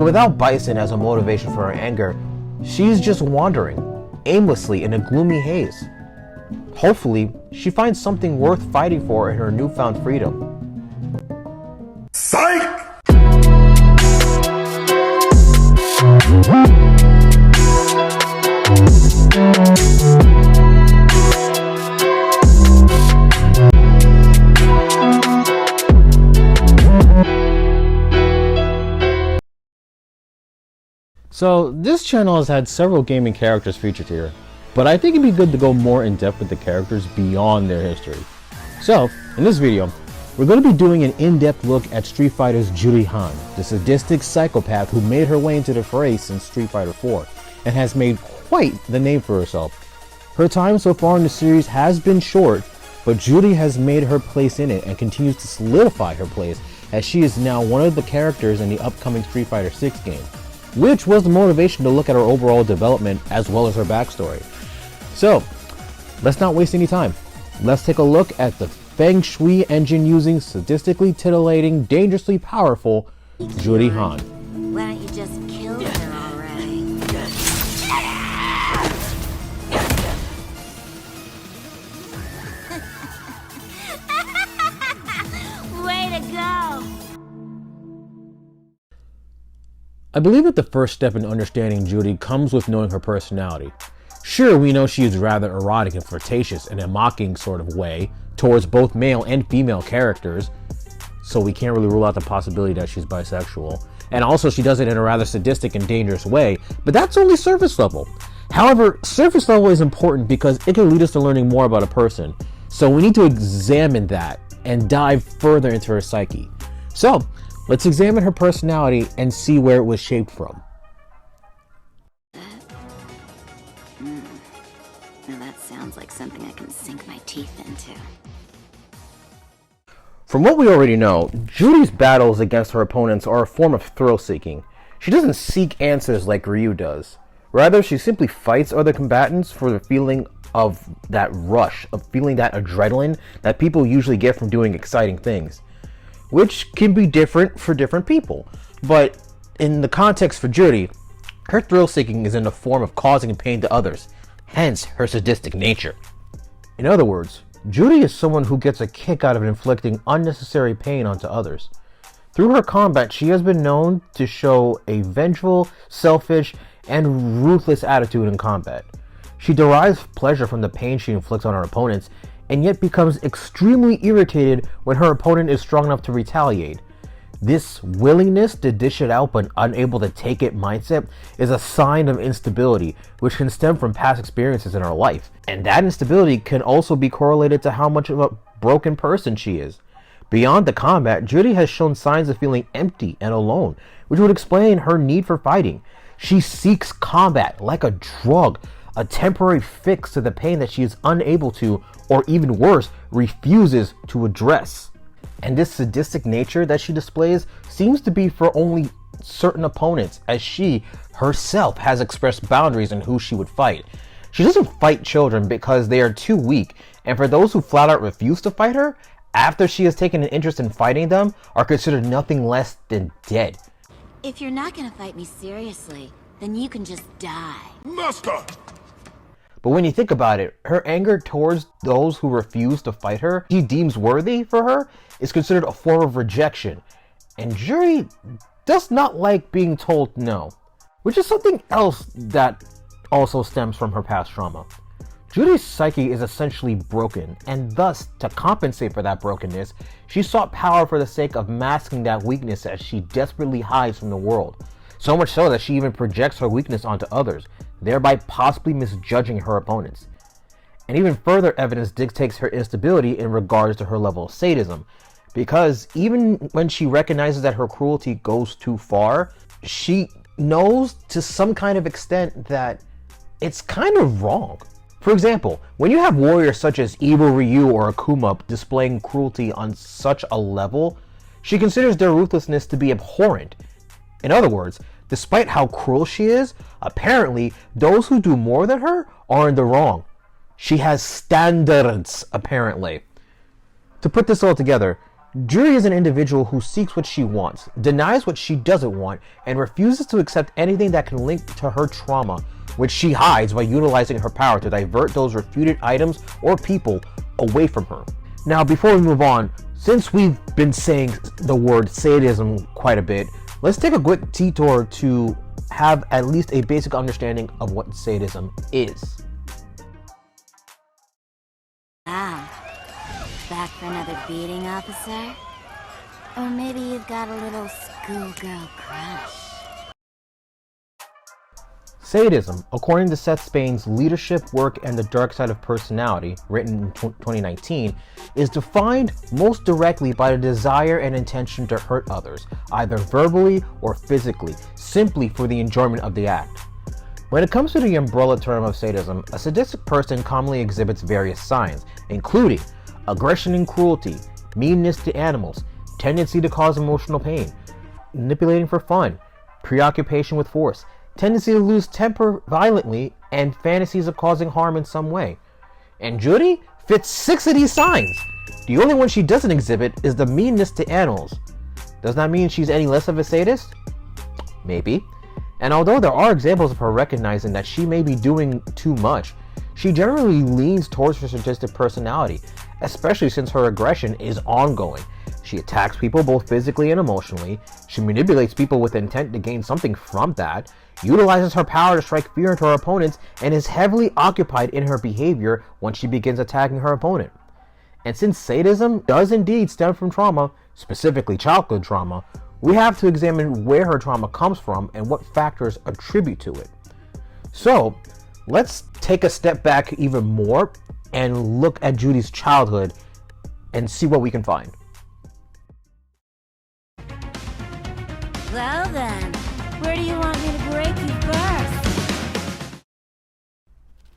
Without Bison as a motivation for her anger, she's just wandering, aimlessly in a gloomy haze. Hopefully, she finds something worth fighting for in her newfound freedom. Psych! So, this channel has had several gaming characters featured here, but I think it'd be good to go more in depth with the characters beyond their history. So, in this video, we're going to be doing an in-depth look at Street Fighter's Juri Han, the sadistic psychopath who made her way into the fray since Street Fighter 4, and has made quite the name for herself. Her time so far in the series has been short, but Juri has made her place in it and continues to solidify her place, as she is now one of the characters in the upcoming Street Fighter 6 game, which was the motivation to look at her overall development as well as her backstory. So, let's not waste any time. Let's take a look at the Feng Shui engine using sadistically titillating, dangerously powerful Juri Han. Why don't you just kill her already? Way to go! I believe that the first step in understanding Juri comes with knowing her personality. Sure, we know she is rather erotic and flirtatious in a mocking sort of way towards both male and female characters, so we can't really rule out the possibility that she's bisexual. And also she does it in a rather sadistic and dangerous way, but that's only surface level. However, surface level is important because it can lead us to learning more about a person, so we need to examine that and dive further into her psyche. So, let's examine her personality and see where it was shaped from. Now that sounds like something I can sink my teeth into. From what we already know, Juri's battles against her opponents are a form of thrill-seeking. She doesn't seek answers like Ryu does. Rather, she simply fights other combatants for the feeling of that rush, of feeling that adrenaline that people usually get from doing exciting things, which can be different for different people. But in the context for Juri, her thrill-seeking is in the form of causing pain to others, hence her sadistic nature. In other words, Juri is someone who gets a kick out of inflicting unnecessary pain onto others. Through her combat, she has been known to show a vengeful, selfish, and ruthless attitude in combat. She derives pleasure from the pain she inflicts on her opponents, and yet becomes extremely irritated when her opponent is strong enough to retaliate. This willingness to dish it out but unable to take it mindset is a sign of instability, which can stem from past experiences in her life. And that instability can also be correlated to how much of a broken person she is. Beyond the combat, Juri has shown signs of feeling empty and alone, which would explain her need for fighting. She seeks combat like a drug, a temporary fix to the pain that she is unable to, or even worse, refuses to address. And this sadistic nature that she displays seems to be for only certain opponents, as she herself has expressed boundaries in who she would fight. She doesn't fight children because they are too weak, and for those who flat out refuse to fight her, after she has taken an interest in fighting them, are considered nothing less than dead. If you're not gonna fight me seriously, then you can just die. Master! But when you think about it, her anger towards those who refuse to fight her, she deems worthy for her, is considered a form of rejection. And Juri does not like being told no, which is something else that also stems from her past trauma. Juri's psyche is essentially broken, and thus, to compensate for that brokenness, she sought power for the sake of masking that weakness as she desperately hides from the world. So much so that she even projects her weakness onto others, thereby possibly misjudging her opponents. And even further evidence dictates her instability in regards to her level of sadism, because even when she recognizes that her cruelty goes too far, she knows to some kind of extent that it's kind of wrong. For example, when you have warriors such as Evil Ryu or Akuma displaying cruelty on such a level, she considers their ruthlessness to be abhorrent. In other words, despite how cruel she is, apparently those who do more than her are in the wrong. She has standards, apparently. To put this all together, Juri is an individual who seeks what she wants, denies what she doesn't want, and refuses to accept anything that can link to her trauma, which she hides by utilizing her power to divert those refuted items or people away from her. Now, before we move on, since we've been saying the word sadism quite a bit, let's take a quick detour to have at least a basic understanding of what sadism is. Wow. Back for another beating, officer? Or maybe you've got a little schoolgirl crush. Sadism, according to Seth Spain's Leadership, Work, and the Dark Side of Personality, written in 2019, is defined most directly by the desire and intention to hurt others, either verbally or physically, simply for the enjoyment of the act. When it comes to the umbrella term of sadism, a sadistic person commonly exhibits various signs, including aggression and cruelty, meanness to animals, tendency to cause emotional pain, manipulating for fun, preoccupation with force, tendency to lose temper violently, and fantasies of causing harm in some way. And Juri fits 6 of these signs. The only one she doesn't exhibit is the meanness to animals. Does that mean she's any less of a sadist? Maybe. And although there are examples of her recognizing that she may be doing too much, she generally leans towards her sadistic personality, especially since her aggression is ongoing. She attacks people both physically and emotionally, she manipulates people with intent to gain something from that, utilizes her power to strike fear into her opponents, and is heavily occupied in her behavior once she begins attacking her opponent. And since sadism does indeed stem from trauma, specifically childhood trauma, we have to examine where her trauma comes from and what factors attribute to it. So, let's take a step back even more and look at Juri's childhood and see what we can find. Well then, where do you want me to break you first?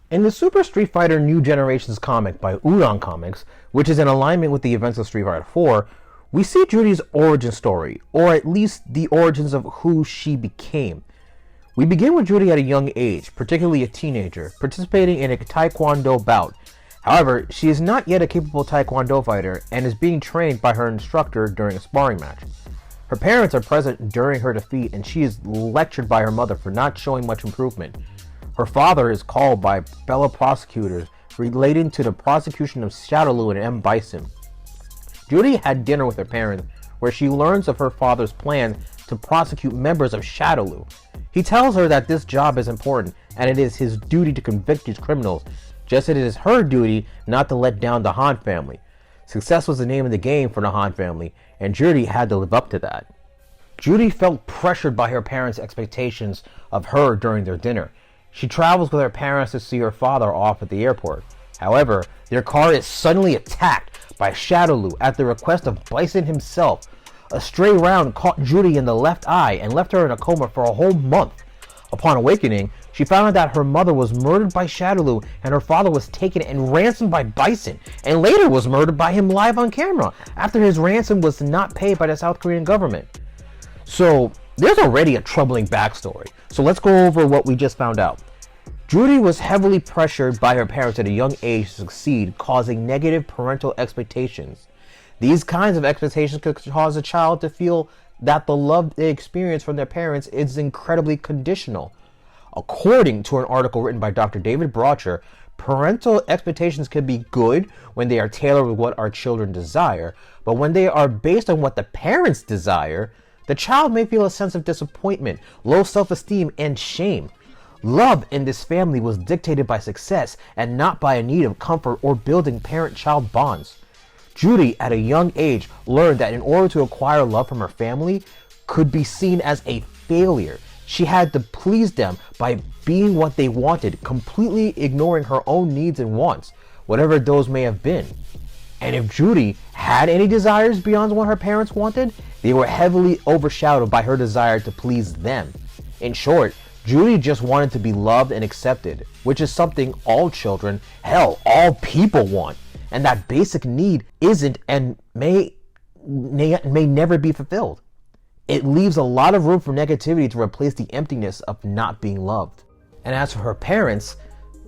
In the Super Street Fighter New Generations comic by Udon Comics, which is in alignment with the events of Street Fighter 4, we see Juri's origin story, or at least the origins of who she became. We begin with Juri at a young age, particularly a teenager, participating in a Taekwondo bout. However, she is not yet a capable Taekwondo fighter and is being trained by her instructor during a sparring match. Her parents are present during her defeat and she is lectured by her mother for not showing much improvement. Her father is called by fellow prosecutors relating to the prosecution of Shadowloo and M. Bison. Juri had dinner with her parents where she learns of her father's plan to prosecute members of Shadowloo. He tells her that this job is important and it is his duty to convict these criminals, just as it is her duty not to let down the Han family. Success was the name of the game for the Han family, and Juri had to live up to that. Juri felt pressured by her parents' expectations of her during their dinner. She travels with her parents to see her father off at the airport. However, their car is suddenly attacked by Shadowloo at the request of Bison himself. A stray round caught Juri in the left eye and left her in a coma for a whole month. Upon awakening, she found out that her mother was murdered by Shadowloo and her father was taken and ransomed by Bison, and later was murdered by him live on camera after his ransom was not paid by the South Korean government. So there's already a troubling backstory. So let's go over what we just found out. Juri was heavily pressured by her parents at a young age to succeed, causing negative parental expectations. These kinds of expectations could cause a child to feel that the love they experience from their parents is incredibly conditional. According to an article written by Dr. David Brocher, parental expectations can be good when they are tailored with what our children desire, but when they are based on what the parents desire, the child may feel a sense of disappointment, low self-esteem, and shame. Love in this family was dictated by success and not by a need of comfort or building parent-child bonds. Juri, at a young age, learned that in order to acquire love from her family could be seen as a failure. She had to please them by being what they wanted, completely ignoring her own needs and wants, whatever those may have been. And if Juri had any desires beyond what her parents wanted, they were heavily overshadowed by her desire to please them. In short, Juri just wanted to be loved and accepted, which is something all children, hell, all people want. And that basic need isn't and may never be fulfilled. It leaves a lot of room for negativity to replace the emptiness of not being loved. And as for her parents,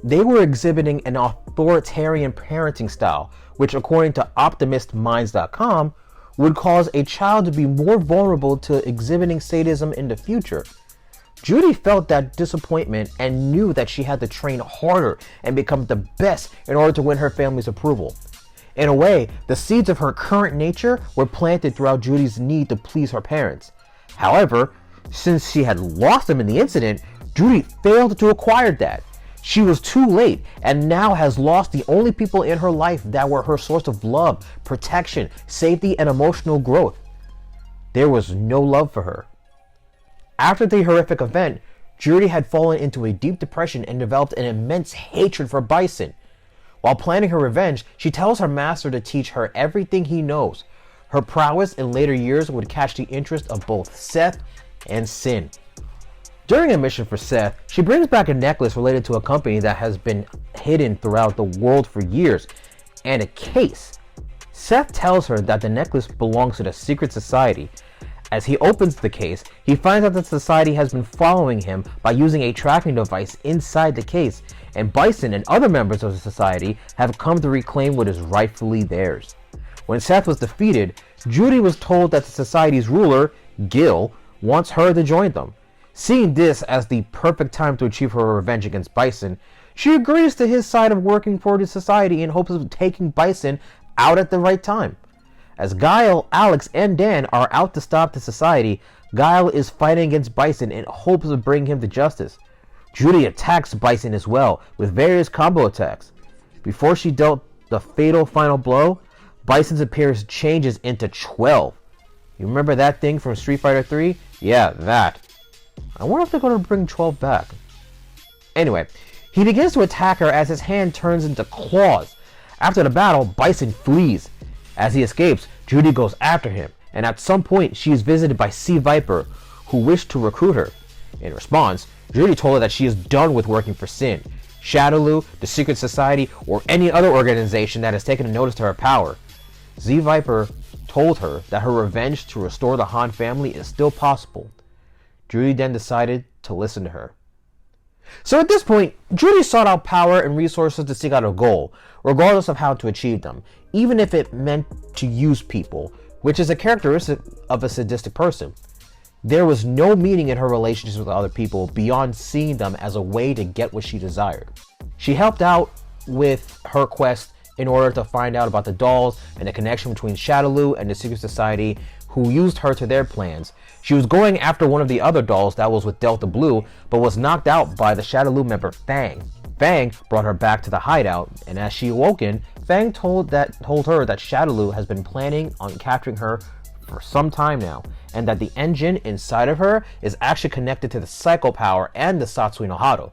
they were exhibiting an authoritarian parenting style, which according to OptimistMinds.com, would cause a child to be more vulnerable to exhibiting sadism in the future. Judy felt that disappointment and knew that she had to train harder and become the best in order to win her family's approval. In a way, the seeds of her current nature were planted throughout Judy's need to please her parents. However, since she had lost them in the incident, Judy failed to acquire that. She was too late and now has lost the only people in her life that were her source of love, protection, safety, and emotional growth. There was no love for her. After the horrific event, Judy had fallen into a deep depression and developed an immense hatred for Bison. While planning her revenge, she tells her master to teach her everything he knows. Her prowess in later years would catch the interest of both Seth and Sin. During a mission for Seth, she brings back a necklace related to a company that has been hidden throughout the world for years, and a case. Seth tells her that the necklace belongs to the secret society. As he opens the case, he finds out that the society has been following him by using a tracking device inside the case, and Bison and other members of the society have come to reclaim what is rightfully theirs. When Seth was defeated, Judy was told that the society's ruler, Gil, wants her to join them. Seeing this as the perfect time to achieve her revenge against Bison, she agrees to his side of working for the society in hopes of taking Bison out at the right time. As Guile, Alex, and Dan are out to stop the society, Guile is fighting against Bison in hopes of bringing him to justice. Judy attacks Bison as well, with various combo attacks. Before she dealt the fatal final blow, Bison's appearance changes into 12. You remember that thing from Street Fighter 3? Yeah, that. I wonder if they're going to bring 12 back. Anyway, he begins to attack her as his hand turns into claws. After the battle, Bison flees. As he escapes, Judy goes after him, and at some point she is visited by Sea Viper, who wished to recruit her. In response, Judy told her that she is done with working for Sin, Shadowloo, the Secret Society, or any other organization that has taken a notice to her power. Z Viper told her that her revenge to restore the Han family is still possible. Judy then decided to listen to her. So at this point, Judy sought out power and resources to seek out a goal, regardless of how to achieve them, even if it meant to use people, which is a characteristic of a sadistic person. There was no meaning in her relationships with other people beyond seeing them as a way to get what she desired. She helped out with her quest in order to find out about the dolls and the connection between Shadowloo and the Secret Society, who used her to their plans. She was going after one of the other dolls that was with Delta Blue, but was knocked out by the Shadowloo member Fang. Fang brought her back to the hideout, and as she awoken, Fang told her that Shadowloo has been planning on capturing her for some time now, and that the engine inside of her is actually connected to the Psycho Power and the Satsui no Hado.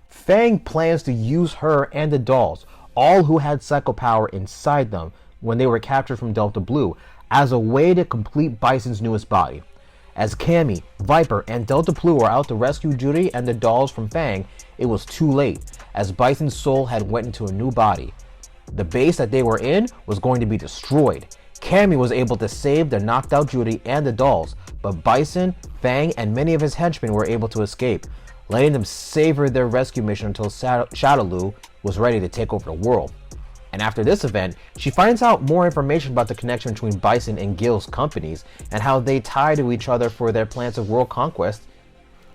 Fang plans to use her and the dolls, all who had Psycho Power inside them when they were captured from Delta Blue, as a way to complete Bison's newest body. As Cammy, Viper, and Delta Blue were out to rescue Judy and the dolls from Fang, it was too late, as Bison's soul had went into a new body. The base that they were in was going to be destroyed. Cammy was able to save the knocked out Judy and the dolls, but Bison, Fang, and many of his henchmen were able to escape, letting them savor their rescue mission until Shadowloo was ready to take over the world. And after this event, she finds out more information about the connection between Bison and Gil's companies and how they tie to each other for their plans of world conquest.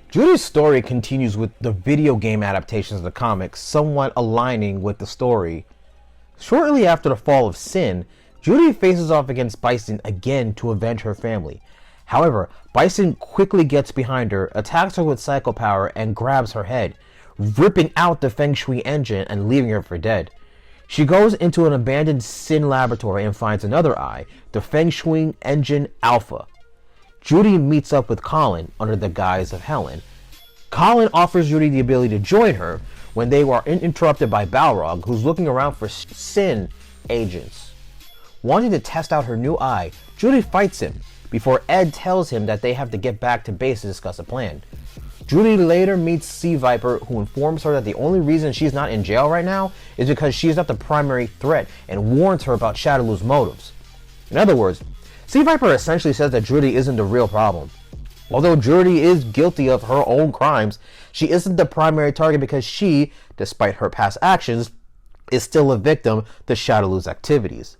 Judy's story continues with the video game adaptations of the comics somewhat aligning with the story. Shortly after the fall of Sin, Judy faces off against Bison again to avenge her family. However, Bison quickly gets behind her, attacks her with Psycho Power, and grabs her head, ripping out the Feng Shui engine and leaving her for dead. She goes into an abandoned Sin laboratory and finds another eye, the Feng Shui engine Alpha. Judy meets up with Colin under the guise of Helen. Colin offers Judy the ability to join her when they are interrupted by Balrog, who's looking around for Sin agents. Wanting to test out her new eye, Judy fights him before Ed tells him that they have to get back to base to discuss a plan. Judy later meets Sea Viper, who informs her that the only reason she's not in jail right now is because she's not the primary threat, and warns her about Shadowloo's motives. In other words, Sea Viper essentially says that Judy isn't the real problem. Although Judy is guilty of her own crimes, she isn't the primary target because she, despite her past actions, is still a victim to Shadowloo's activities.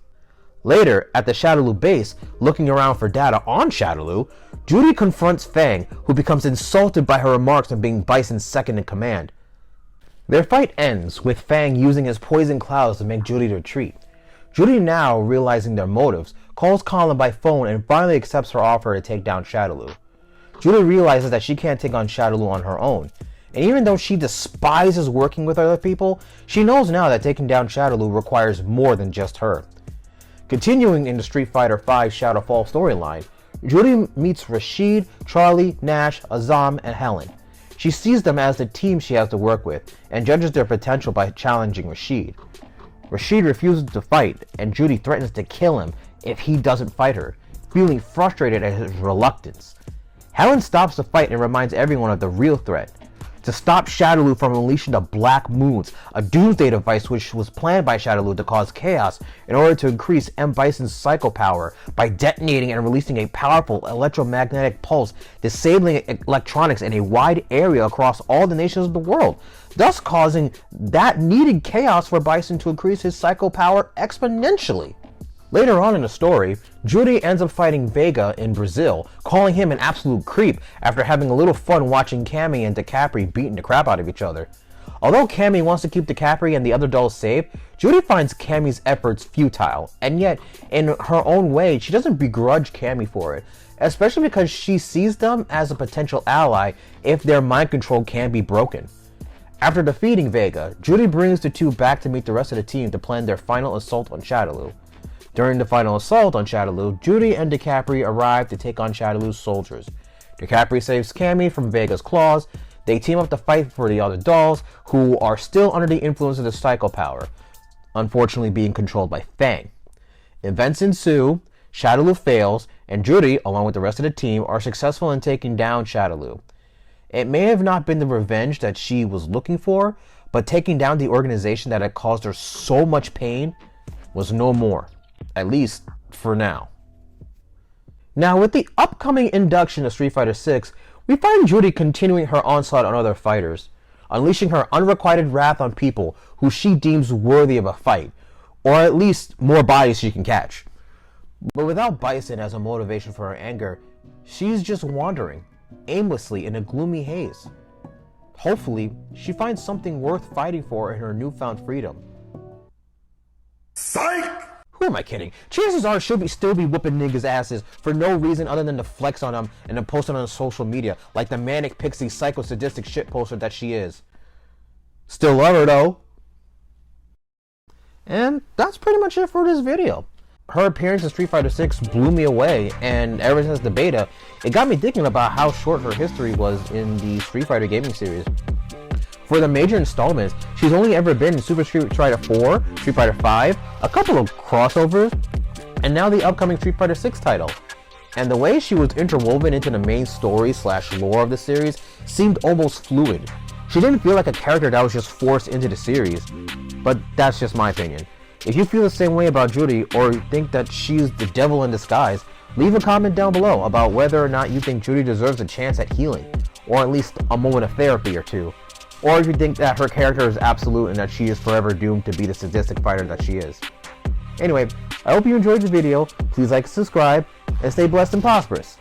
Later, at the Shadowloo base, looking around for data on Shadowloo, Juri confronts Fang, who becomes insulted by her remarks on being Bison's second in command. Their fight ends with Fang using his poison clouds to make Juri retreat. Juri, now realizing their motives, calls Colin by phone and finally accepts her offer to take down Shadowloo. Juri realizes that she can't take on Shadowloo on her own, and even though she despises working with other people, she knows now that taking down Shadowloo requires more than just her. Continuing in the Street Fighter V Shadowfall storyline, Juri meets Rashid, Charlie, Nash, Azam, and Helen. She sees them as the team she has to work with, and judges their potential by challenging Rashid. Rashid refuses to fight, and Juri threatens to kill him if he doesn't fight her, feeling frustrated at his reluctance. Helen stops the fight and reminds everyone of the real threat: to stop Shadowloo from unleashing the Black Moons, a doomsday device which was planned by Shadowloo to cause chaos in order to increase M. Bison's psycho power by detonating and releasing a powerful electromagnetic pulse, disabling electronics in a wide area across all the nations of the world, thus causing that needed chaos for Bison to increase his psycho power exponentially. Later on in the story, Juri ends up fighting Vega in Brazil, calling him an absolute creep after having a little fun watching Cammy and DiCaprio beating the crap out of each other. Although Cammy wants to keep DiCaprio and the other dolls safe, Juri finds Cammy's efforts futile, and yet, in her own way, she doesn't begrudge Cammy for it, especially because she sees them as a potential ally if their mind control can be broken. After defeating Vega, Juri brings the two back to meet the rest of the team to plan their final assault on Shadowloo. During the final assault on Shadowloo, Juri and DiCaprio arrive to take on Shadowloo's soldiers. DiCaprio saves Cammy from Vega's claws. They team up to fight for the other dolls, who are still under the influence of the psycho power, unfortunately being controlled by Fang. Events ensue, Shadowloo fails, and Juri, along with the rest of the team, are successful in taking down Shadowloo. It may have not been the revenge that she was looking for, but taking down the organization that had caused her so much pain was no more. At least, for now. Now, with the upcoming induction of Street Fighter VI, we find Juri continuing her onslaught on other fighters, unleashing her unrequited wrath on people who she deems worthy of a fight, or at least more bodies she can catch. But without Bison as a motivation for her anger, she's just wandering, aimlessly in a gloomy haze. Hopefully, she finds something worth fighting for in her newfound freedom. Psych! Who am I kidding? Chances are she'll still be whooping niggas' asses for no reason other than to flex on them and to post it on social media like the manic pixie psycho sadistic shitposter that she is. Still love her though. And that's pretty much it for this video. Her appearance in Street Fighter VI blew me away, and ever since the beta, it got me thinking about how short her history was in the Street Fighter gaming series. For the major installments, she's only ever been in Super Street Fighter 4, Street Fighter 5, a couple of crossovers, and now the upcoming Street Fighter 6 title. And the way she was interwoven into the main story / lore of the series seemed almost fluid. She didn't feel like a character that was just forced into the series, but that's just my opinion. If you feel the same way about Juri, or think that she's the devil in disguise, leave a comment down below about whether or not you think Juri deserves a chance at healing, or at least a moment of therapy or two. Or if you think that her character is absolute and that she is forever doomed to be the sadistic fighter that she is. Anyway, I hope you enjoyed the video. Please like and subscribe, and stay blessed and prosperous.